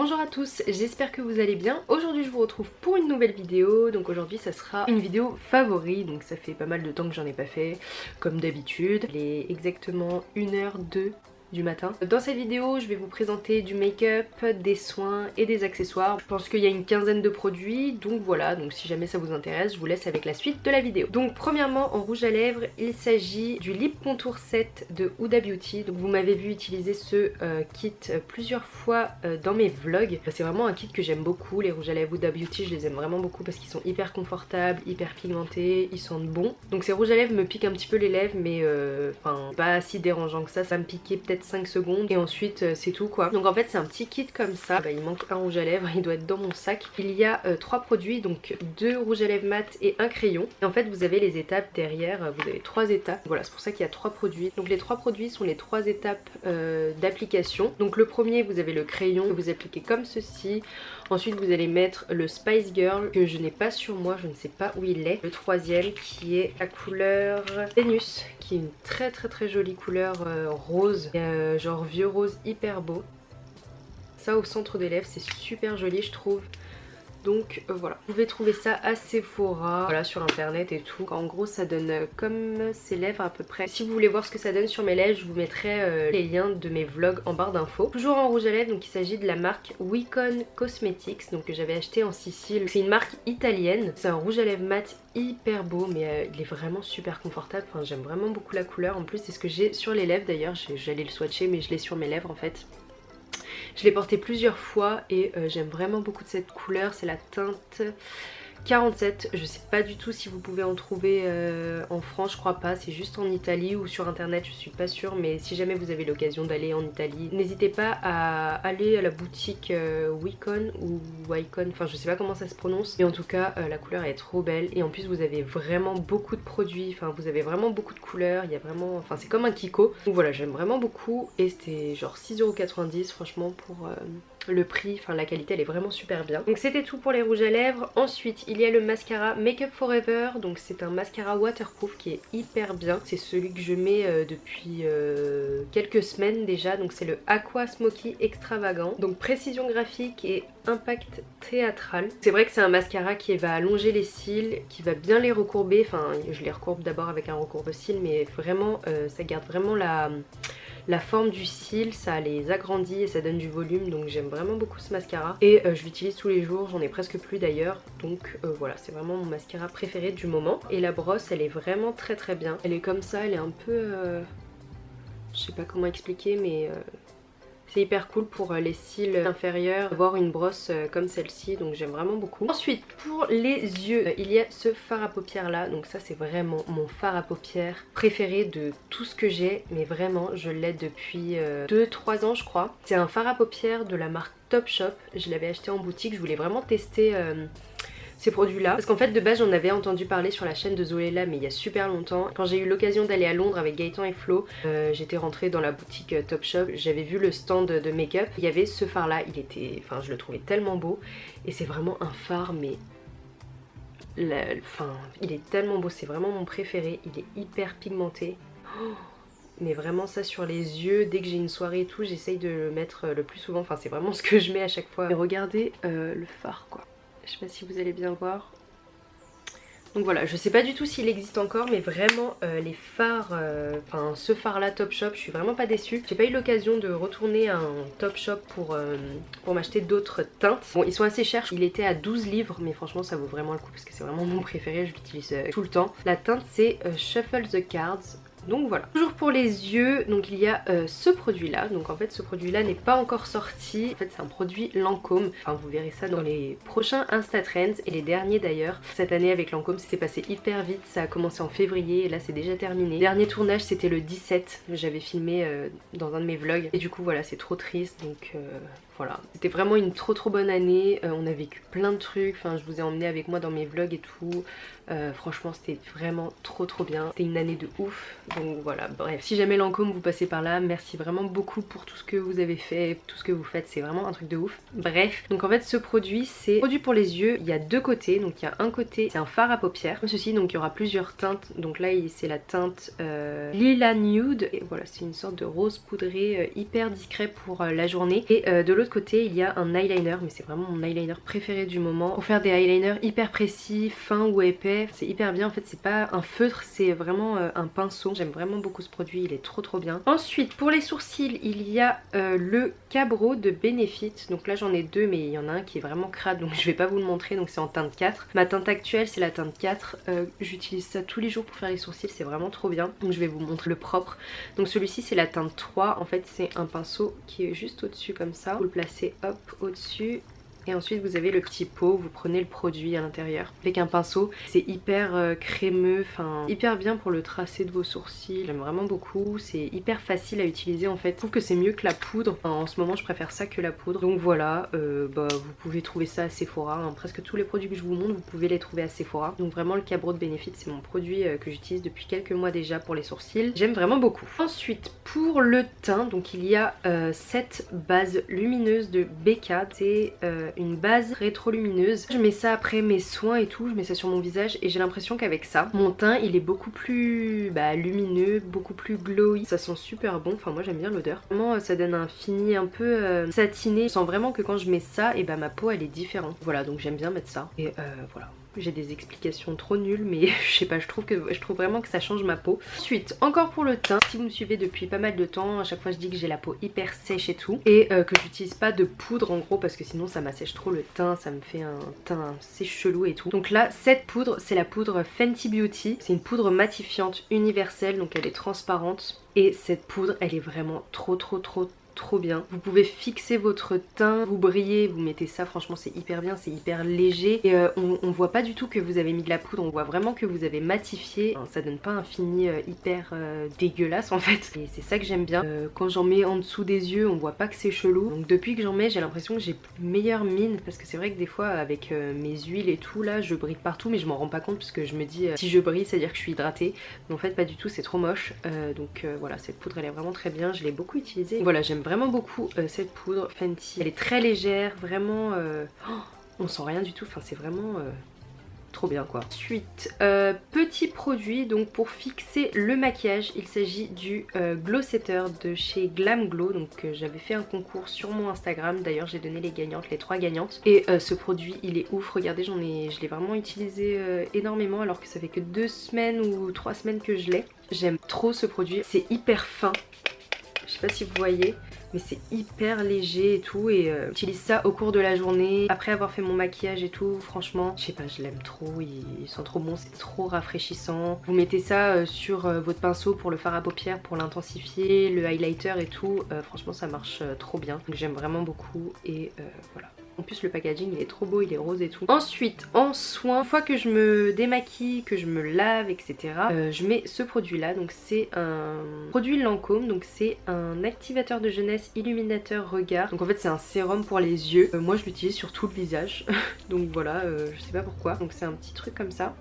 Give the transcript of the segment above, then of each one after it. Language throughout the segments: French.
Bonjour à tous, j'espère que vous allez bien. Aujourd'hui je vous retrouve pour une nouvelle vidéo. Donc aujourd'hui ça sera une vidéo favori. Donc ça fait pas mal de temps que j'en ai pas fait, comme d'habitude. Il est exactement 1h02 du matin. Dans cette vidéo je vais vous présenter du make-up, des soins et des accessoires. Je pense qu'il y a une quinzaine de produits, donc voilà, donc si jamais ça vous intéresse je vous laisse avec la suite de la vidéo. Donc premièrement en rouge à lèvres il s'agit du Lip Contour Set de Huda Beauty. Donc vous m'avez vu utiliser ce kit plusieurs fois dans mes vlogs. C'est vraiment un kit que j'aime beaucoup, les rouges à lèvres Huda Beauty je les aime vraiment beaucoup parce qu'ils sont hyper confortables, hyper pigmentés, ils sentent bon. Donc ces rouges à lèvres me piquent un petit peu les lèvres mais enfin pas si dérangeant que ça me piquait peut-être 5 secondes et ensuite c'est tout quoi. Donc en fait c'est un petit kit comme ça, il manque un rouge à lèvres, il doit être dans mon sac. Il y a 3 produits, donc 2 rouges à lèvres mat et un crayon. Et en fait vous avez les étapes derrière, vous avez 3 étapes, voilà c'est pour ça qu'il y a 3 produits. Donc les 3 produits sont les 3 étapes d'application. Donc le premier vous avez le crayon que vous appliquez comme ceci. Ensuite vous allez mettre le Spice Girl que je n'ai pas sur moi, je ne sais pas où il est. Le troisième qui est la couleur Vénus, qui est une très jolie couleur rose, genre vieux rose hyper beau. Ça au centre des lèvres c'est super joli je trouve. Donc voilà, vous pouvez trouver ça à Sephora, voilà, sur internet et tout. En gros ça donne comme ces lèvres à peu près. Si vous voulez voir ce que ça donne sur mes lèvres, je vous mettrai les liens de mes vlogs en barre d'infos. Toujours en rouge à lèvres, donc il s'agit de la marque Wicon Cosmetics, donc que j'avais acheté en Sicile. C'est une marque italienne, c'est un rouge à lèvres mat hyper beau mais il est vraiment super confortable. Enfin j'aime vraiment beaucoup la couleur, en plus c'est ce que j'ai sur les lèvres d'ailleurs. J'allais le swatcher mais je l'ai sur mes lèvres en fait. Je l'ai porté plusieurs fois et j'aime vraiment beaucoup de cette couleur, c'est la teinte 47, je sais pas du tout si vous pouvez en trouver en France, je crois pas, c'est juste en Italie ou sur internet, je suis pas sûre, mais si jamais vous avez l'occasion d'aller en Italie, n'hésitez pas à aller à la boutique Wicon ou Wycon, enfin je sais pas comment ça se prononce, mais en tout cas la couleur est trop belle et en plus vous avez vraiment beaucoup de produits, enfin vous avez vraiment beaucoup de couleurs, il y a vraiment, enfin c'est comme un Kiko, donc voilà j'aime vraiment beaucoup et c'était genre 6,90€ franchement pour le prix, enfin la qualité elle est vraiment super bien. Donc c'était tout pour les rouges à lèvres. Ensuite il y a le mascara Make Up Forever, donc c'est un mascara waterproof qui est hyper bien. C'est celui que je mets depuis quelques semaines déjà, donc c'est le Aqua Smoky Extravagant. Donc précision graphique et impact théâtral. C'est vrai que c'est un mascara qui va allonger les cils, qui va bien les recourber, enfin je les recourbe d'abord avec un recourbe-cils mais vraiment ça garde vraiment la forme du cil, ça les agrandit et ça donne du volume, donc j'aime vraiment beaucoup ce mascara et je l'utilise tous les jours, j'en ai presque plus d'ailleurs, donc voilà c'est vraiment mon mascara préféré du moment. Et la brosse elle est vraiment très bien, elle est comme ça, elle est un peu je sais pas comment expliquer mais c'est hyper cool pour les cils inférieurs, avoir une brosse comme celle-ci, donc j'aime vraiment beaucoup. Ensuite pour les yeux, il y a ce fard à paupières là, donc ça c'est vraiment mon fard à paupières préféré de tout ce que j'ai, mais vraiment je l'ai depuis 2-3 ans je crois. C'est un fard à paupières de la marque Topshop, je l'avais acheté en boutique, je voulais vraiment tester ces produits là parce qu'en fait de base j'en avais entendu parler sur la chaîne de Zoéla mais il y a super longtemps. Quand j'ai eu l'occasion d'aller à Londres avec Gaëtan et Flo, j'étais rentrée dans la boutique Topshop, j'avais vu le stand de make-up, il y avait ce fard là, il était, enfin je le trouvais tellement beau et c'est vraiment un fard mais enfin il est tellement beau, c'est vraiment mon préféré, il est hyper pigmenté. Mais vraiment ça sur les yeux, dès que j'ai une soirée et tout j'essaye de le mettre le plus souvent, enfin c'est vraiment ce que je mets à chaque fois. Et regardez le fard quoi. Je sais pas si vous allez bien voir. Donc voilà, je sais pas du tout s'il existe encore, mais vraiment les fards, enfin ce fard là Topshop, je suis vraiment pas déçue. J'ai pas eu l'occasion de retourner à un Topshop pour m'acheter d'autres teintes. Bon ils sont assez chers, il était à 12 livres, mais franchement ça vaut vraiment le coup parce que c'est vraiment mon préféré, je l'utilise tout le temps. La teinte c'est Shuffle the Cards. Donc voilà. Toujours pour les yeux, donc il y a ce produit là, donc en fait ce produit là n'est pas encore sorti, en fait c'est un produit Lancôme, enfin vous verrez ça dans les prochains Insta Trends et les derniers d'ailleurs. Cette année avec Lancôme c'est passé hyper vite, ça a commencé en février et là c'est déjà terminé. Le dernier tournage c'était le 17, j'avais filmé dans un de mes vlogs et du coup voilà c'est trop triste donc voilà. C'était vraiment une trop bonne année, on a vécu plein de trucs, enfin je vous ai emmené avec moi dans mes vlogs et tout. Franchement c'était vraiment trop bien, c'était une année de ouf, donc voilà. Bref, si jamais Lancôme vous passez par là, merci vraiment beaucoup pour tout ce que vous avez fait, tout ce que vous faites, c'est vraiment un truc de ouf. Bref, donc en fait ce produit c'est produit pour les yeux, il y a deux côtés, donc il y a un côté c'est un fard à paupières comme ceci, donc il y aura plusieurs teintes, donc là c'est la teinte Lila Nude et voilà c'est une sorte de rose poudré hyper discret pour la journée, et de l'autre l'autre côté il y a un eyeliner, mais c'est vraiment mon eyeliner préféré du moment. Pour faire des eyeliners hyper précis, fins ou épais, c'est hyper bien. En fait c'est pas un feutre, c'est vraiment un pinceau. J'aime vraiment beaucoup ce produit, il est trop bien. Ensuite pour les sourcils il y a le Cabro de Benefit. Donc là j'en ai deux mais il y en a un qui est vraiment crade donc je vais pas vous le montrer, donc c'est en teinte 4. Ma teinte actuelle c'est la teinte 4, j'utilise ça tous les jours pour faire les sourcils, c'est vraiment trop bien. Donc je vais vous montrer le propre. Donc celui-ci c'est la teinte 3, en fait c'est un pinceau qui est juste au-dessus comme ça. Vous le placez hop au-dessus. Et ensuite vous avez le petit pot, vous prenez le produit à l'intérieur avec un pinceau. C'est hyper crémeux, enfin hyper bien pour le tracé de vos sourcils. J'aime vraiment beaucoup, c'est hyper facile à utiliser en fait. Je trouve que c'est mieux que la poudre. Enfin, en ce moment je préfère ça que la poudre. Donc voilà, vous pouvez trouver ça à Sephora. Hein. Presque tous les produits que je vous montre, vous pouvez les trouver à Sephora. Donc vraiment le Cabro de Benefit c'est mon produit que j'utilise depuis quelques mois déjà pour les sourcils. J'aime vraiment beaucoup. Ensuite pour le teint, donc il y a cette base lumineuse de Becca. C'est une base rétrolumineuse. Je mets ça après mes soins et tout, je mets ça sur mon visage et j'ai l'impression qu'avec ça, mon teint il est beaucoup plus lumineux, beaucoup plus glowy. Ça sent super bon, enfin moi j'aime bien l'odeur. Vraiment ça donne un fini un peu satiné. Je sens vraiment que quand je mets ça, et ma peau elle est différente. Voilà donc j'aime bien mettre ça. Et voilà. J'ai des explications trop nulles mais je sais pas, je trouve vraiment que ça change ma peau. Ensuite, encore pour le teint, si vous me suivez depuis pas mal de temps, à chaque fois je dis que j'ai la peau hyper sèche et tout. Et que j'utilise pas de poudre en gros parce que sinon ça m'assèche trop le teint, ça me fait un teint assez chelou et tout. Donc là, cette poudre, c'est la poudre Fenty Beauty. C'est une poudre matifiante universelle, donc elle est transparente. Et cette poudre, elle est vraiment trop bien. Vous pouvez fixer votre teint, vous brillez, vous mettez ça, franchement c'est hyper bien, c'est hyper léger et on voit pas du tout que vous avez mis de la poudre, on voit vraiment que vous avez matifié. Enfin, ça donne pas un fini hyper dégueulasse en fait et c'est ça que j'aime bien. Quand j'en mets en dessous des yeux on voit pas que c'est chelou, donc depuis que j'en mets j'ai l'impression que j'ai une meilleure mine parce que c'est vrai que des fois avec mes huiles et tout là je brille partout mais je m'en rends pas compte parce que je me dis si je brille c'est à dire que je suis hydratée, mais en fait pas du tout, c'est trop moche. Donc voilà, cette poudre elle est vraiment très bien, je l'ai beaucoup utilisée. Voilà, j'aime vraiment beaucoup cette poudre Fenty. Elle est très légère, vraiment on sent rien du tout, enfin c'est vraiment trop bien quoi. Ensuite, petit produit donc pour fixer le maquillage, il s'agit du Glow Setter de chez Glam Glow. Donc j'avais fait un concours sur mon Instagram, d'ailleurs j'ai donné les gagnantes, les 3 gagnantes. Et ce produit il est ouf, regardez je l'ai vraiment utilisé énormément alors que ça fait que 2 semaines ou 3 semaines que je l'ai. J'aime trop ce produit, c'est hyper fin. Je sais pas si vous voyez, mais c'est hyper léger et tout et j'utilise ça au cours de la journée après avoir fait mon maquillage et tout. Franchement je sais pas, je l'aime trop, il sent trop bon, c'est trop rafraîchissant. Vous mettez ça sur votre pinceau pour le fard à paupières, pour l'intensifier, le highlighter et tout. Franchement ça marche trop bien, donc j'aime vraiment beaucoup et voilà. En plus le packaging il est trop beau, il est rose et tout. Ensuite en soin, une fois que je me démaquille, que je me lave etc, je mets ce produit là. Donc c'est un produit Lancôme, donc c'est un activateur de jeunesse illuminateur regard. Donc en fait c'est un sérum pour les yeux. Moi je l'utilise sur tout le visage donc voilà, je sais pas pourquoi. Donc c'est un petit truc comme ça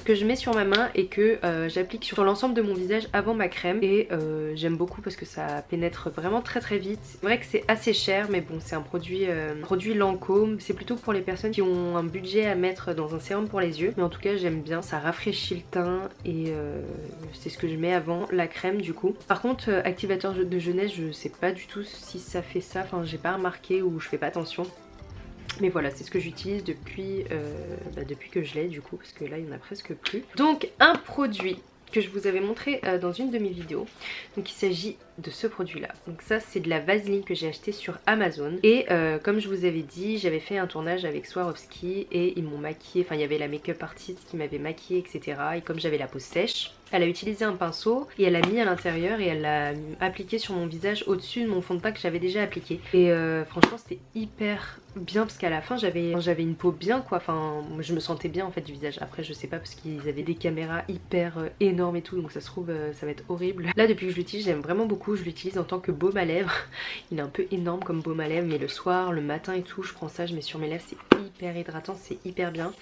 que je mets sur ma main et que j'applique sur l'ensemble de mon visage avant ma crème et j'aime beaucoup parce que ça pénètre vraiment très vite. C'est vrai que c'est assez cher mais bon c'est un produit Lancôme, c'est plutôt pour les personnes qui ont un budget à mettre dans un sérum pour les yeux, mais en tout cas j'aime bien, ça rafraîchit le teint et c'est ce que je mets avant la crème du coup. Par contre activateur de jeunesse je sais pas du tout si ça fait ça, enfin j'ai pas remarqué ou je fais pas attention. Mais voilà, c'est ce que j'utilise depuis que je l'ai du coup, parce que là il n'y en a presque plus. Donc un produit que je vous avais montré dans une de mes vidéos. Donc il s'agit de ce produit là. Donc ça c'est de la vaseline que j'ai acheté sur Amazon. Et comme je vous avais dit, j'avais fait un tournage avec Swarovski et ils m'ont maquillé, enfin il y avait la make-up artiste qui m'avait maquillée etc. Et comme j'avais la peau sèche, elle a utilisé un pinceau et elle l'a mis à l'intérieur et elle l'a appliqué sur mon visage au-dessus de mon fond de teint que j'avais déjà appliqué. Et franchement c'était hyper bien parce qu'à la fin j'avais une peau bien quoi, enfin je me sentais bien en fait du visage. Après je sais pas parce qu'ils avaient des caméras hyper énormes et tout, donc ça se trouve ça va être horrible. Là depuis que je l'utilise j'aime vraiment beaucoup, je l'utilise en tant que baume à lèvres. Il est un peu énorme comme baume à lèvres mais le soir, le matin et tout je prends ça, je mets sur mes lèvres, c'est hyper hydratant, c'est hyper bien.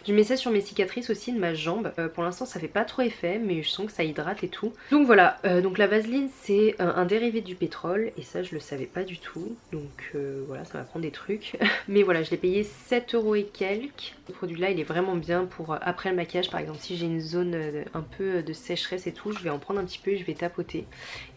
Je mets ça sur mes cicatrices aussi de ma jambe. Pour l'instant ça fait pas trop effet mais je sens que ça hydrate et tout. Donc voilà, donc la vaseline c'est un dérivé du pétrole et ça je le savais pas du tout. Donc voilà, ça m'apprend des trucs. Mais voilà, je l'ai payé 7 € et quelques. Ce produit là il est vraiment bien pour après le maquillage. Par exemple si j'ai une zone un peu de sécheresse et tout, je vais en prendre un petit peu et je vais tapoter.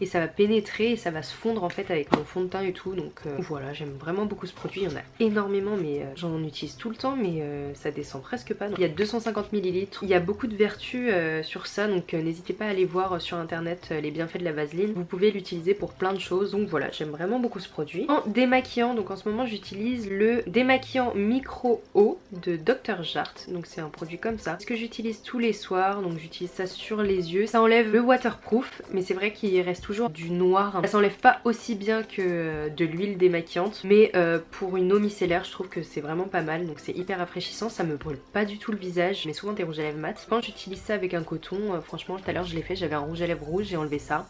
Et ça va pénétrer et ça va se fondre en fait avec mon fond de teint et tout. Donc voilà, j'aime vraiment beaucoup ce produit. Il y en a énormément mais j'en utilise tout le temps mais ça descend presque pas. Donc, il y a 250 ml. Il y a beaucoup de vertus sur ça donc n'hésitez pas à aller voir sur internet les bienfaits de la vaseline. Vous pouvez l'utiliser pour plein de choses. Donc voilà, j'aime vraiment beaucoup ce produit. En démaquillant, donc en ce moment j'utilise le démaquillant micro eau de Dr. Jart. Donc c'est un produit comme ça. Ce que j'utilise tous les soirs, donc j'utilise ça sur les yeux. Ça enlève le waterproof mais c'est vrai qu'il reste toujours du noir. Ça s'enlève pas aussi bien que de l'huile démaquillante mais pour une eau micellaire je trouve que c'est vraiment pas mal. Donc c'est hyper rafraîchissant, ça me brûle pas du tout le visage. Je mets souvent des rouges à lèvres mat. Quand j'utilise ça avec un coton, franchement tout à l'heure je l'ai fait, j'avais un rouge à lèvres rouge, j'ai enlevé ça.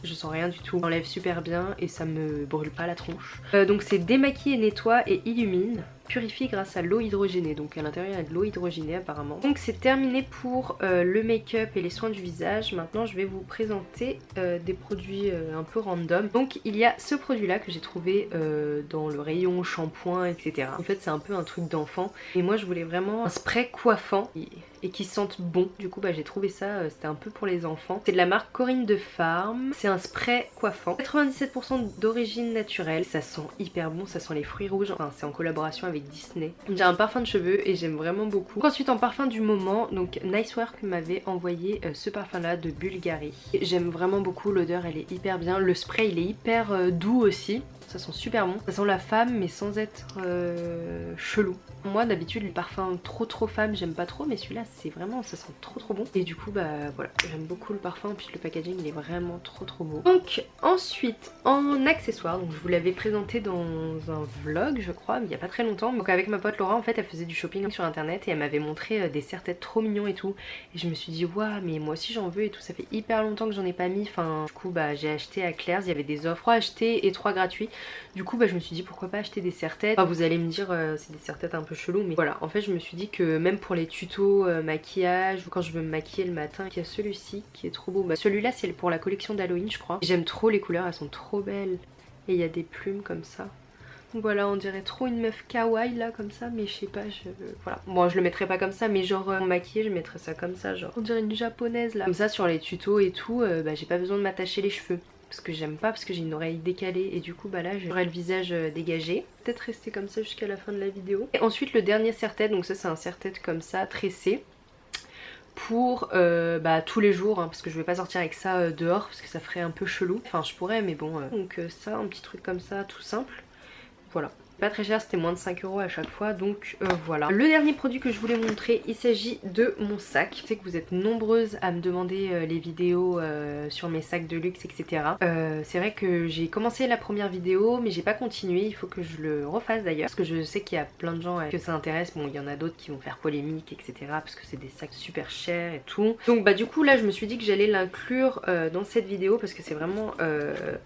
Je sens rien du tout, ça enlève super bien et ça me brûle pas la tronche. Donc c'est démaquille, nettoie et illumine. Purifie grâce à l'eau hydrogénée, donc à l'intérieur il y a de l'eau hydrogénée apparemment. Donc c'est terminé pour le make-up et les soins du visage. Maintenant je vais vous présenter des produits un peu random. Donc il y a ce produit là que j'ai trouvé dans le rayon shampoing etc. En fait c'est un peu un truc d'enfant et moi je voulais vraiment un spray coiffant et qui sente bon. Du coup bah j'ai trouvé ça, c'était un peu pour les enfants. C'est de la marque Corinne de Farm. C'est un spray coiffant, 97% d'origine naturelle. Ça sent hyper bon, ça sent les fruits rouges. Enfin c'est en collaboration avec Disney. J'ai un parfum de cheveux et j'aime vraiment beaucoup. Ensuite en parfum du moment, donc Nicework m'avait envoyé ce parfum là de Bulgari. J'aime vraiment beaucoup, l'odeur elle est hyper bien. Le spray il est hyper doux aussi. Ça sent super bon. Ça sent la femme mais sans être chelou. Moi d'habitude les parfums trop femme j'aime pas trop mais celui-là c'est vraiment, ça sent trop bon. Et du coup bah voilà, j'aime beaucoup le parfum puis le packaging il est vraiment trop beau. Donc ensuite en accessoires, donc je vous l'avais présenté dans un vlog je crois mais il y a pas très longtemps. Donc avec ma pote Laura en fait elle faisait du shopping sur internet et elle m'avait montré des serre-têtes trop mignons et tout. Et je me suis dit waouh mais moi aussi j'en veux et tout, ça fait hyper longtemps que j'en ai pas mis. Enfin du coup bah j'ai acheté à Claire's, il y avait des offres 3 achetés et 3 gratuits. Du coup bah je me suis dit pourquoi pas acheter des serre-têtes. Enfin, vous allez me dire c'est des serre-têtes un peu chelou mais voilà, en fait je me suis dit que même pour les tutos maquillage ou quand je veux me maquiller le matin, il y a celui-ci qui est trop beau. Bah, celui-là c'est pour la collection d'Halloween je crois. J'aime trop les couleurs, elles sont trop belles et il y a des plumes comme ça. Donc voilà, on dirait trop une meuf kawaii là comme ça mais je sais pas, voilà. Bon je le mettrais pas comme ça mais genre maquillé je mettrais ça comme ça, genre on dirait une japonaise là. Comme ça sur les tutos et tout, bah j'ai pas besoin de m'attacher les cheveux. Parce que j'aime pas, parce que j'ai une oreille décalée et du coup bah là j'aurai le visage dégagé. Peut-être rester comme ça jusqu'à la fin de la vidéo. Et ensuite le dernier serre-tête, donc ça c'est un serre-tête comme ça, tressé. Pour bah, tous les jours hein, parce que je vais pas sortir avec ça dehors parce que ça ferait un peu chelou. Enfin je pourrais mais bon. Donc ça, un petit truc comme ça tout simple. Voilà. Pas très cher, c'était moins de 5 € à chaque fois, donc voilà. Le dernier produit que je voulais montrer, il s'agit de mon sac. Je sais que vous êtes nombreuses à me demander les vidéos sur mes sacs de luxe, etc. C'est vrai que j'ai commencé la première vidéo, mais j'ai pas continué, il faut que je le refasse d'ailleurs. Parce que je sais qu'il y a plein de gens que ça intéresse, bon il y en a d'autres qui vont faire polémique, etc. Parce que c'est des sacs super chers et tout. Donc bah du coup là je me suis dit que j'allais l'inclure dans cette vidéo parce que c'est vraiment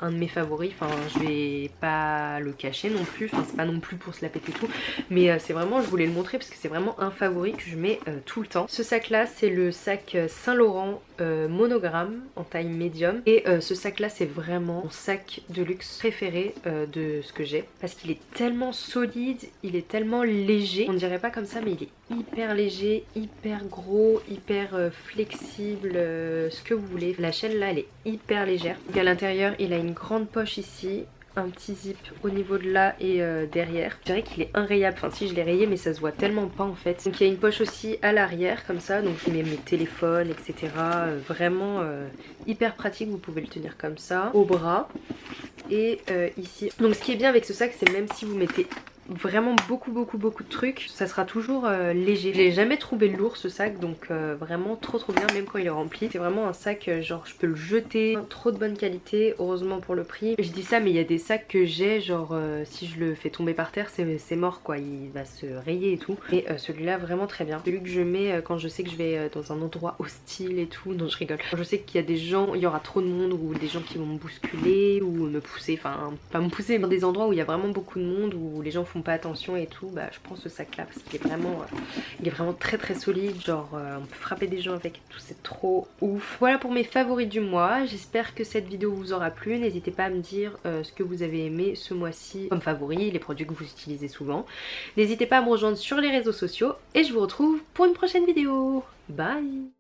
un de mes favoris. Enfin je vais pas le cacher non plus, enfin c'est pas non plus pour se la péter tout mais c'est vraiment, je voulais le montrer parce que c'est vraiment un favori que je mets tout le temps. Ce sac là c'est le sac Saint Laurent monogramme en taille médium et ce sac là c'est vraiment mon sac de luxe préféré de ce que j'ai parce qu'il est tellement solide, il est tellement léger, on dirait pas comme ça mais il est hyper léger, hyper gros, hyper flexible, ce que vous voulez. La chaîne là elle est hyper légère. Donc à l'intérieur il a une grande poche ici, un petit zip au niveau de là et derrière. Je dirais qu'il est inrayable, enfin si je l'ai rayé mais ça se voit tellement pas en fait. Donc il y a une poche aussi à l'arrière comme ça, donc je mets mes téléphones etc. Vraiment hyper pratique, vous pouvez le tenir comme ça, au bras et ici. Donc ce qui est bien avec ce sac c'est même si vous mettez vraiment beaucoup de trucs, ça sera toujours léger. Je l'ai jamais trouvé lourd ce sac donc vraiment trop bien même quand il est rempli. C'est vraiment un sac genre je peux le jeter, trop de bonne qualité, heureusement pour le prix. Je dis ça mais il y a des sacs que j'ai genre si je le fais tomber par terre c'est mort quoi, il va se rayer et tout. Et celui-là vraiment très bien. Celui que je mets quand je sais que je vais dans un endroit hostile et tout. Non je rigole. Quand je sais qu'il y a des gens, il y aura trop de monde ou des gens qui vont me bousculer ou me pousser, enfin pas me pousser mais dans des endroits où il y a vraiment beaucoup de monde où les gens font font pas attention et tout, bah je prends ce sac là parce qu'il est vraiment très très solide, genre on peut frapper des gens avec et tout, c'est trop ouf. Voilà pour mes favoris du mois, j'espère que cette vidéo vous aura plu, n'hésitez pas à me dire ce que vous avez aimé ce mois-ci comme favoris, les produits que vous utilisez souvent. N'hésitez pas à me rejoindre sur les réseaux sociaux et je vous retrouve pour une prochaine vidéo. Bye!